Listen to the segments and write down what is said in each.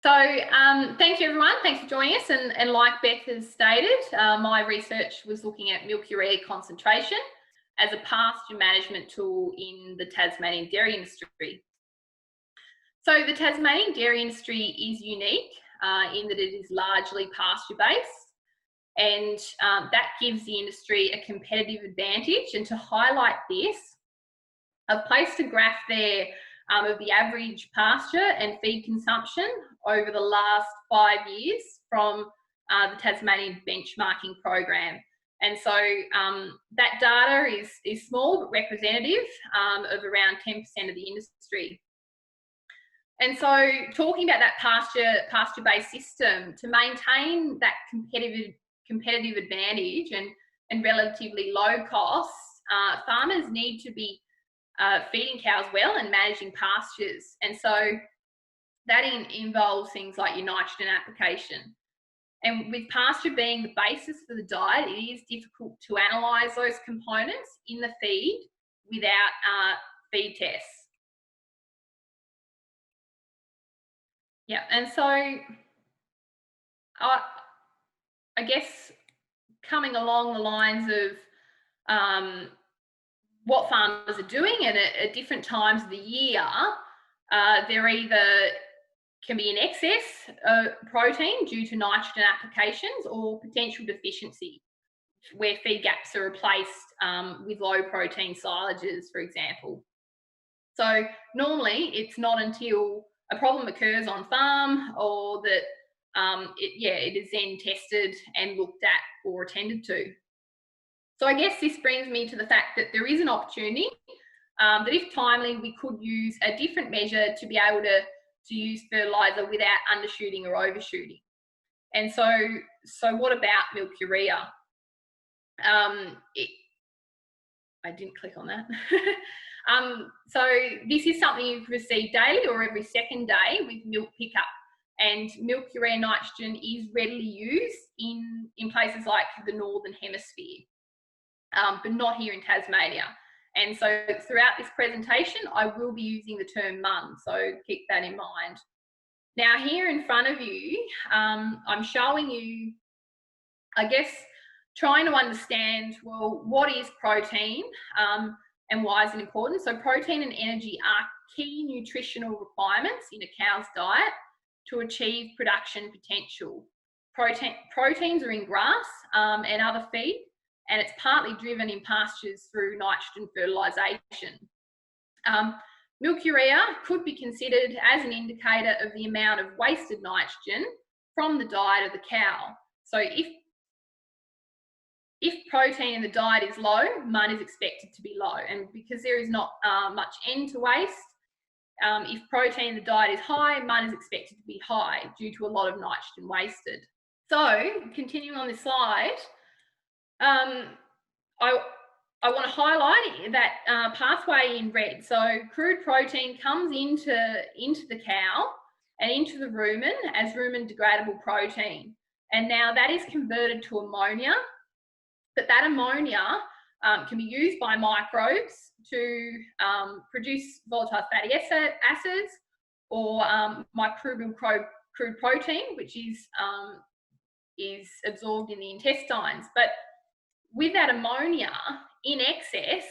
Thank you everyone, thanks for joining us, and like Beth has stated, my research was looking at milk urea concentration as a pasture management tool in the Tasmanian dairy industry. So the Tasmanian dairy industry is unique in that it is largely pasture based, and that gives the industry a competitive advantage. And to highlight this, I've placed a graph there of the average pasture and feed consumption over the last 5 years from the Tasmanian benchmarking program. And so that data is small but representative of around 10% of the industry. And so talking about that pasture-based system, to maintain that competitive advantage and relatively low costs, farmers need to be feeding cows well and managing pastures. And so that involves things like your nitrogen application. And with pasture being the basis for the diet, it is difficult to analyse those components in the feed without feed tests. Yeah, and so I guess coming along the lines of what farmers are doing, and at different times of the year, there either can be an excess protein due to nitrogen applications or potential deficiency where feed gaps are replaced with low protein silages, for example. So normally it's not until a problem occurs on farm or that it is then tested and looked at or attended to. So I guess this brings me to the fact that there is an opportunity that if timely, we could use a different measure to be able to use fertiliser without undershooting or overshooting. And so what about milk urea? I didn't click on that. So this is something you can receive daily or every second day with milk pickup. And milk urea nitrogen is readily used in places like the Northern Hemisphere, but not here in Tasmania. And so throughout this presentation, I will be using the term MUN, so keep that in mind. Now here in front of you, I'm showing you, I guess, trying to understand, well, what is protein and why is it important? So protein and energy are key nutritional requirements in a cow's diet to achieve production potential. Proteins are in grass and other feed, and it's partly driven in pastures through nitrogen fertilisation. Milk urea could be considered as an indicator of the amount of wasted nitrogen from the diet of the cow. So if protein in the diet is low, MUN is expected to be low. And because there is not much N to waste, if protein in the diet is high, MUN is expected to be high due to a lot of nitrogen wasted. So continuing on this slide, I want to highlight that pathway in red. So crude protein comes into the cow and into the rumen as rumen degradable protein. And now that is converted to ammonia, but that ammonia can be used by microbes to produce volatile fatty acids or microbial crude protein, which is absorbed in the intestines. But with that ammonia in excess,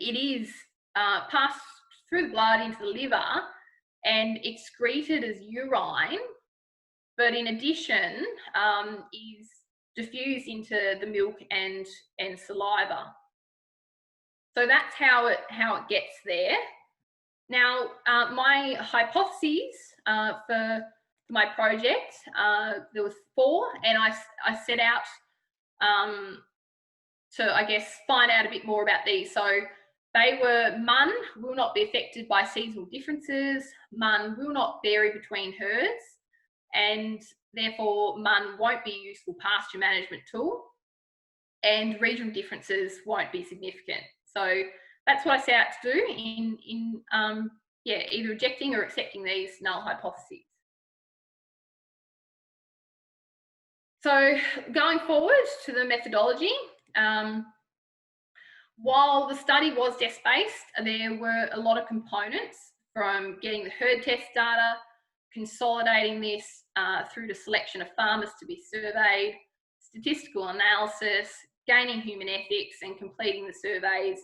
it is passed through the blood into the liver and excreted as urine, but in addition is diffused into the milk and saliva. So that's how it gets there. Now, my hypotheses for my project, there was 4, and I set out to, I guess, find out a bit more about these. So they were: MUN will not be affected by seasonal differences, MUN will not vary between herds, and therefore MUN won't be a useful pasture management tool, and regional differences won't be significant. So that's what I set out to do in either rejecting or accepting these null hypotheses. So going forward to the methodology, while the study was desk-based, there were a lot of components, from getting the herd test data, consolidating this through the selection of farmers to be surveyed, statistical analysis, gaining human ethics, and completing the surveys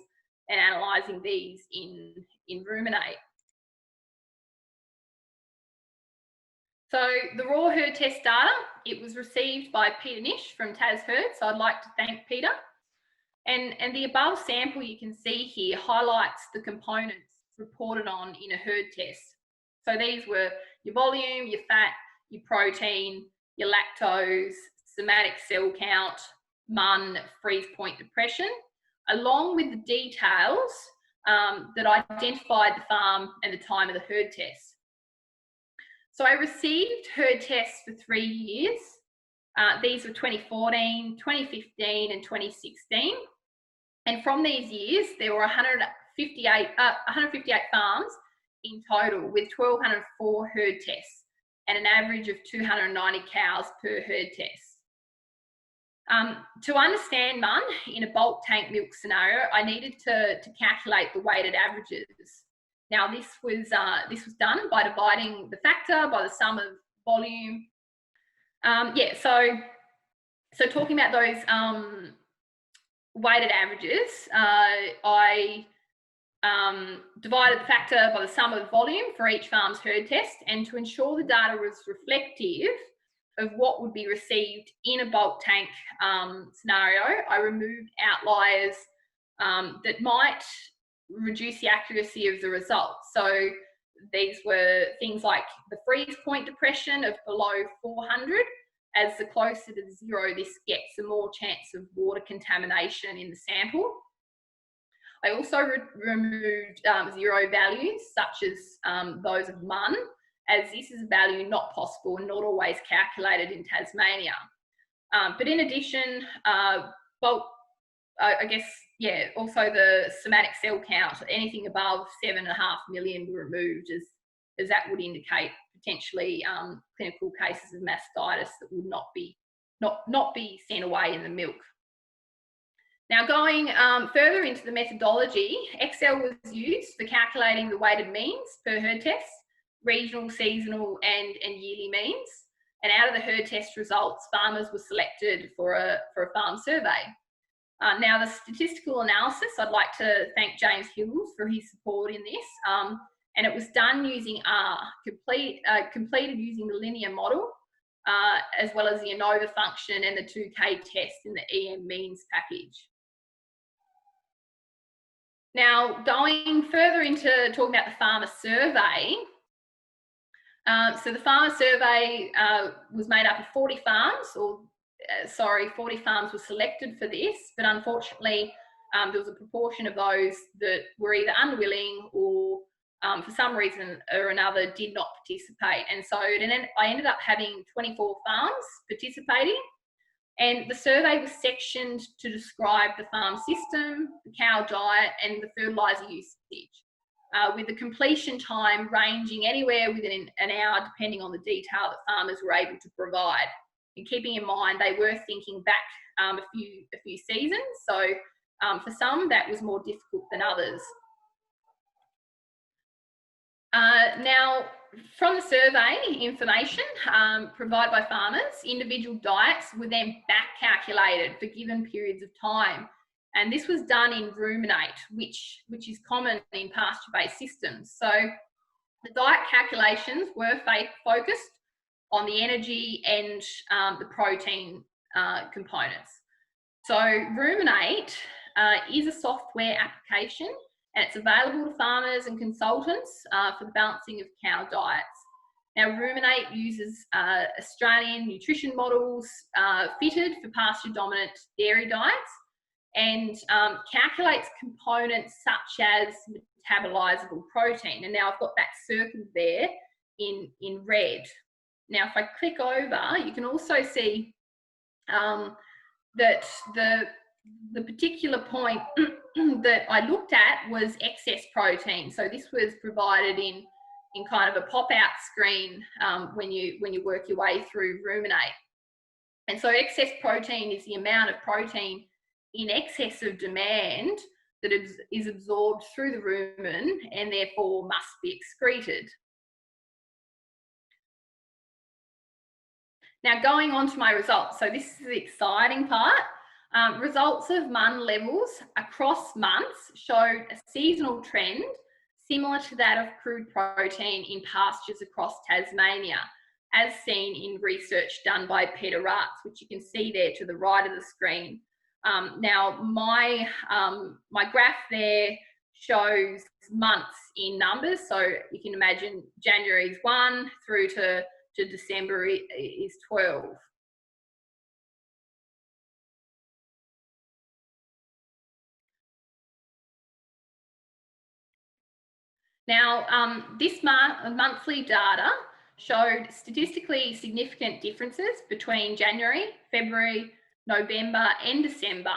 and analysing these in Ruminate. So the raw herd test data, it was received by Peter Nish from TasHerd, so I'd like to thank Peter. And the above sample you can see here highlights the components reported on in a herd test. So these were your volume, your fat, your protein, your lactose, somatic cell count, MUN, freeze point depression, along with the details that identified the farm and the time of the herd test. So I received herd tests for 3 years. These were 2014, 2015 and 2016. And from these years, there were 158 farms in total with 1,204 herd tests and an average of 290 cows per herd test. To understand MUN in a bulk tank milk scenario, I needed to calculate the weighted averages. Now this was done by dividing the factor by the sum of volume. So talking about those weighted averages, I divided the factor by the sum of volume for each farm's herd test, and to ensure the data was reflective of what would be received in a bulk tank scenario, I removed outliers that might reduce the accuracy of the results. So these were things like the freeze point depression of below 400. As the closer to zero this gets, the more chance of water contamination in the sample. I also removed zero values, such as those of MUN, as this is a value not possible and not always calculated in Tasmania. But in addition, also the somatic cell count, anything above 7.5 million were removed, as that would indicate potentially clinical cases of mastitis that would not be sent away in the milk. Now going further into the methodology, Excel was used for calculating the weighted means per herd test, regional, seasonal and yearly means. And out of the herd test results, farmers were selected for a farm survey. Now the statistical analysis, I'd like to thank James Hills for his support in this. And it was done using R, completed using the linear model, as well as the ANOVA function and the 2K test in the EM means package. Now, going further into talking about the farmer survey, so the farmer survey was made up of 40 farms, 40 farms were selected for this, but unfortunately, there was a proportion of those that were either unwilling or for some reason or another did not participate. And so I ended up having 24 farms participating, and the survey was sectioned to describe the farm system, the cow diet and the fertiliser usage, with the completion time ranging anywhere within an hour depending on the detail that farmers were able to provide. And keeping in mind they were thinking back a few seasons, so for some that was more difficult than others. Now, from the survey information provided by farmers, individual diets were then back calculated for given periods of time. And this was done in Ruminate, which is common in pasture-based systems. So the diet calculations were focused on the energy and the protein components. So Ruminate is a software application, and it's available to farmers and consultants for the balancing of cow diets. Now, Ruminate uses Australian nutrition models fitted for pasture-dominant dairy diets, and calculates components such as metabolizable protein. And now I've got that circled there in red. Now, if I click over, you can also see that the particular point that I looked at was excess protein. So this was provided in kind of a pop-out screen when you work your way through Ruminate. And so excess protein is the amount of protein in excess of demand that is absorbed through the rumen and therefore must be excreted. Now going on to my results. So this is the exciting part. Results of MUN levels across months showed a seasonal trend similar to that of crude protein in pastures across Tasmania, as seen in research done by Peter Ratz, which you can see there to the right of the screen. Now my graph there shows months in numbers, so you can imagine January is 1 through to December is 12. Now, this monthly data showed statistically significant differences between January, February, November and December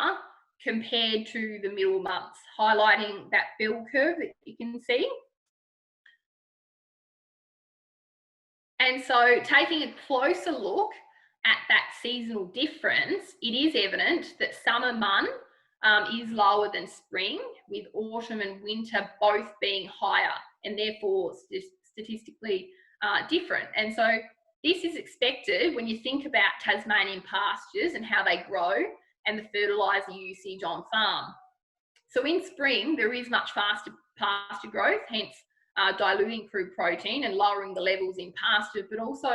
compared to the middle months, highlighting that bell curve that you can see. And so taking a closer look at that seasonal difference, it is evident that summer MUN is lower than spring, with autumn and winter both being higher and therefore statistically different. And so this is expected when you think about Tasmanian pastures and how they grow and the fertiliser usage on farm. So in spring, there is much faster pasture growth, hence diluting crude protein and lowering the levels in pasture, but also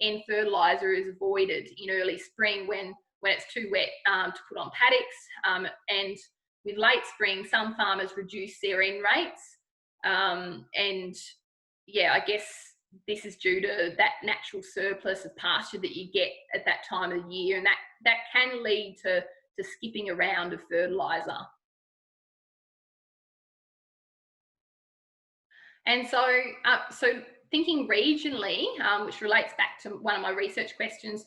N fertiliser is avoided in early spring when it's too wet to put on paddocks. And with late spring, some farmers reduce their N rates. And yeah, I guess this is due to that natural surplus of pasture that you get at that time of the year, and that can lead to skipping a round of fertiliser. And so, thinking regionally, which relates back to one of my research questions,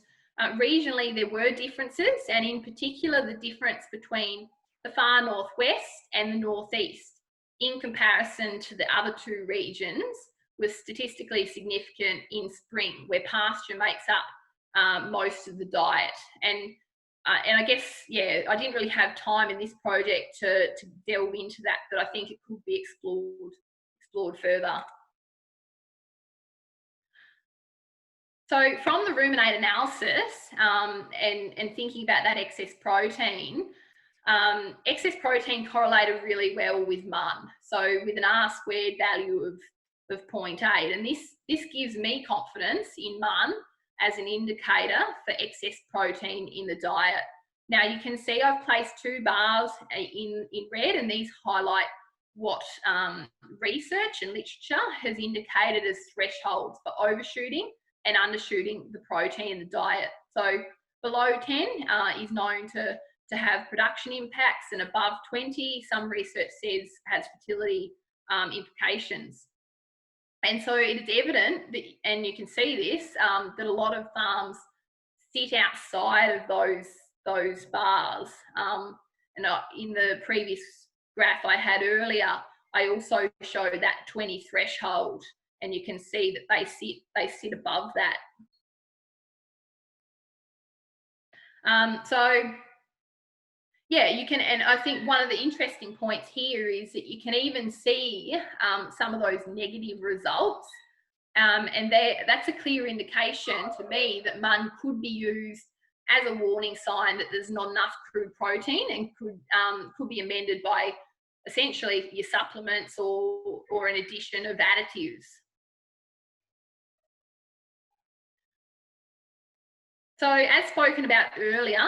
regionally there were differences, and in particular the difference between the far northwest and the northeast in comparison to the other two regions was statistically significant in spring, where pasture makes up most of the diet. And I guess, yeah, I didn't really have time in this project to delve into that, but I think it could be explored further. So from the Ruminate analysis and thinking about that excess protein correlated really well with MUN, so with an R-squared value of 0.8, and this gives me confidence in MUN as an indicator for excess protein in the diet. Now you can see I've placed two bars in red, and these highlight what research and literature has indicated as thresholds for overshooting and undershooting the protein in the diet. So below 10 is known to have production impacts, and above 20, some research says has fertility implications. And so it is evident that, and you can see this, that a lot of farms sit outside of those bars. And in the previous graph I had earlier, I also showed that 20 threshold, and you can see that they sit above that. So yeah, you can, and I think one of the interesting points here is that you can even see some of those negative results, and that's a clear indication to me that MUN could be used as a warning sign that there's not enough crude protein, and could be amended by essentially your supplements or an addition of additives. So as spoken about earlier,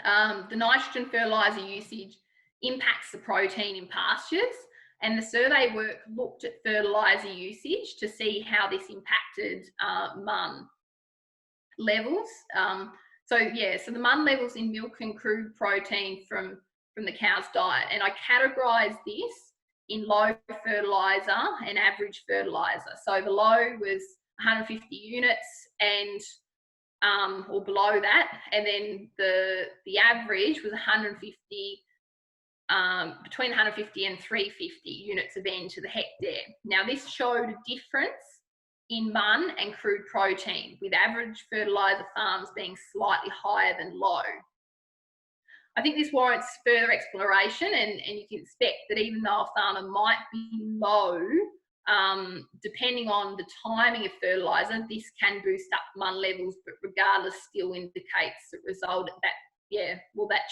the nitrogen fertiliser usage impacts the protein in pastures, and the survey work looked at fertiliser usage to see how this impacted MUN levels. So the MUN levels in milk and crude protein from the cow's diet, and I categorised this in low fertiliser and average fertiliser. So the low was 150 units and or below that, and then the average was 150, between 150 and 350 units of N to the hectare. Now this showed a difference in MUN and crude protein, with average fertiliser farms being slightly higher than low. I think this warrants further exploration, and you can expect that even though a farmer might be low depending on the timing of fertiliser, this can boost up mun levels, but regardless still indicates the result that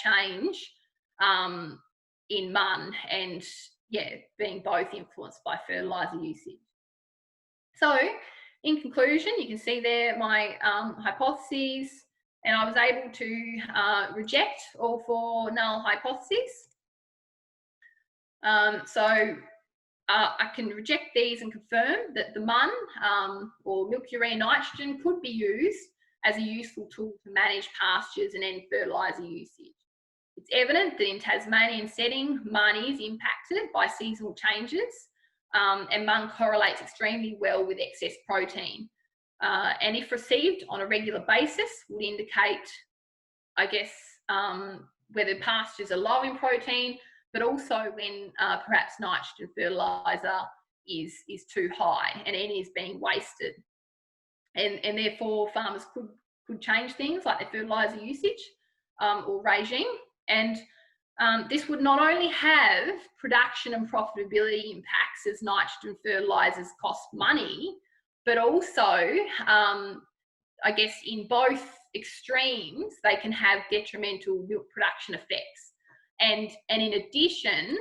change in mun and being both influenced by fertiliser usage. So in conclusion, you can see there my hypotheses, and I was able to reject all 4 null hypotheses. I can reject these and confirm that the mun or milk urea nitrogen could be used as a useful tool to manage pastures and end fertiliser usage. It's evident that in Tasmanian setting, mun is impacted by seasonal changes, and mun correlates extremely well with excess protein. And if received on a regular basis, would indicate, I guess, whether pastures are low in protein, but also when perhaps nitrogen fertiliser is too high and any is being wasted. And therefore farmers could change things like their fertiliser usage or regime. And this would not only have production and profitability impacts as nitrogen fertilisers cost money, but also, I guess, in both extremes, they can have detrimental milk production effects. And in addition,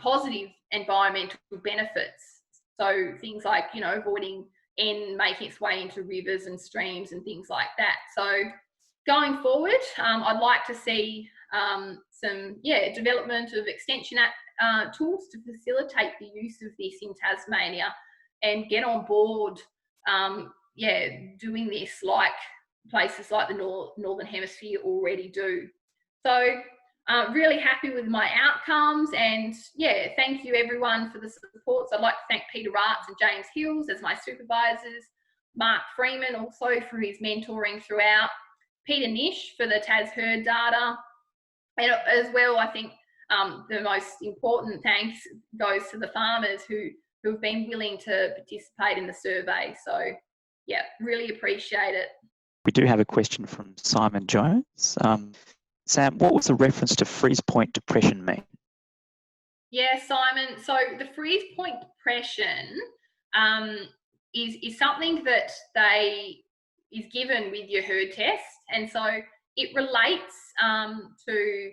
positive environmental benefits. So things like, avoiding N making its way into rivers and streams and things like that. So going forward, I'd like to see some development of extension tools to facilitate the use of this in Tasmania and get on board doing this like places like the Northern Hemisphere already do. So really happy with my outcomes, and thank you everyone for the support. So I'd like to thank Peter Raats and James Hills as my supervisors, Mark Freeman also for his mentoring throughout, Peter Nish for the Tas herd data, and as well I think the most important thanks goes to the farmers who've been willing to participate in the survey. So really appreciate it. We do have a question from Simon Jones. Sam, what was the reference to freeze point depression mean? Yeah, Simon. So the freeze point depression is something that is given with your herd test, and so it relates to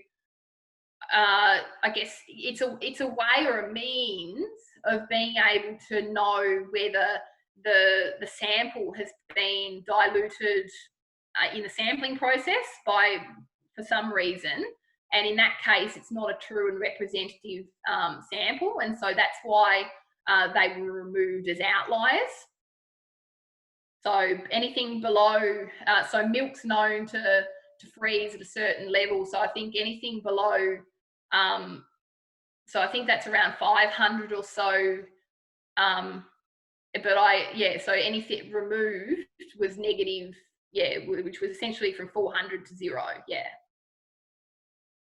I guess it's a way or a means of being able to know whether the sample has been diluted in the sampling process for some reason, and in that case it's not a true and representative sample, and so that's why they were removed as outliers. So anything below, so milk's known to freeze at a certain level, so I think anything below, so I think that's around 500 or so, so anything removed was negative, which was essentially from 400 to 0,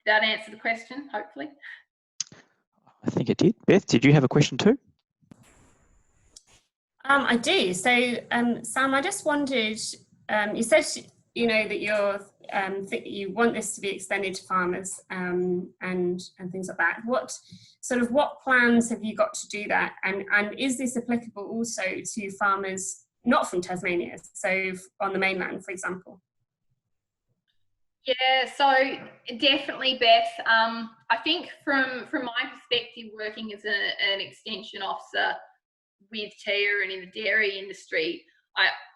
That answer the question, hopefully. I think it did. Beth, did you have a question too? I do. So, Sam, I just wondered, you said, that you want this to be extended to farmers and things like that. What plans have you got to do that? And is this applicable also to farmers not from Tasmania, so on the mainland, for example? Yeah, so definitely, Beth. I think from my perspective, working as an extension officer with TIA and in the dairy industry,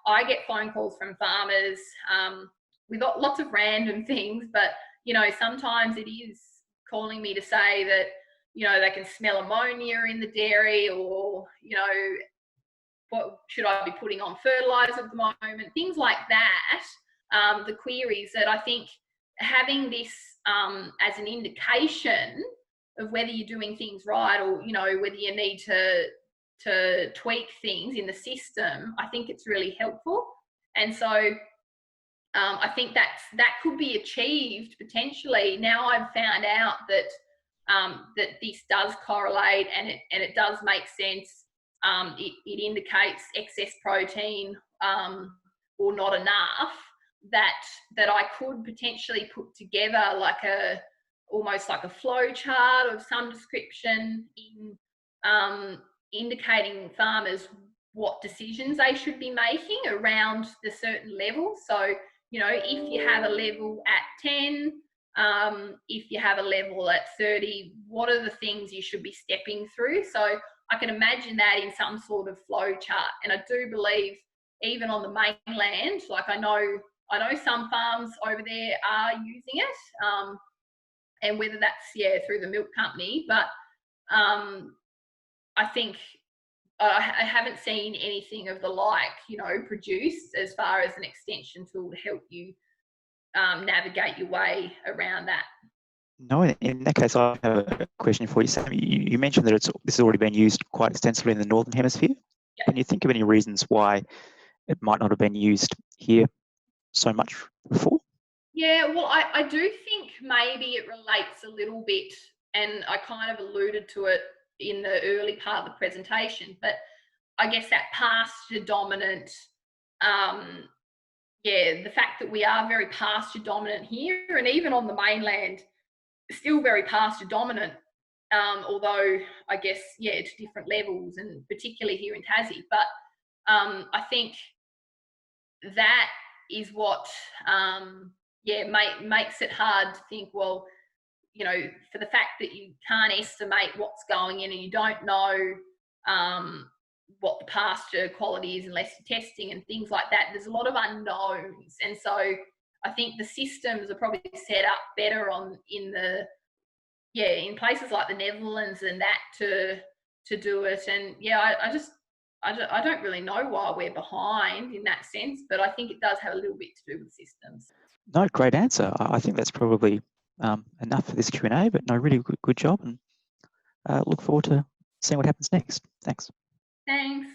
I get phone calls from farmers with lots of random things, but sometimes it is calling me to say that they can smell ammonia in the dairy, or what should I be putting on fertiliser at the moment, things like that. The queries that I think having this as an indication of whether you're doing things right, or whether you need to tweak things in the system, I think it's really helpful. And so I think that could be achieved potentially. Now I've found out that this does correlate, and it does make sense. It indicates excess protein or not enough, that I could potentially put together almost like a flow chart of some description indicating farmers what decisions they should be making around the certain level. So, you know, if you have a level at 10, if you have a level at 30, what are the things you should be stepping through? So I can imagine that in some sort of flow chart. And I do believe even on the mainland, like I know some farms over there are using it, and whether that's through the milk company, but I think I haven't seen anything of the like, you know, produced as far as an extension tool to help you navigate your way around that. No, in that case, I have a question for you, Sam. You mentioned that this has already been used quite extensively in the Northern Hemisphere. Yep. Can you think of any reasons why it might not have been used here so much before? Yeah, well, I do think maybe it relates a little bit, and I kind of alluded to it in the early part of the presentation, but I guess that pasture dominant, the fact that we are very pasture dominant here, and even on the mainland, still very pasture dominant, although I guess, to different levels, and particularly here in Tassie. But I think that is what, makes it hard to think, well, you know, for the fact that you can't estimate what's going in and you don't know what the pasture quality is unless you're testing and things like that. There's a lot of unknowns. And so I think the systems are probably set up better in places like the Netherlands and that to do it. And I don't really know why we're behind in that sense, but I think it does have a little bit to do with systems. No, great answer. I think that's probably enough for this Q&A, but no, really good job, and look forward to seeing what happens next. Thanks. Thanks.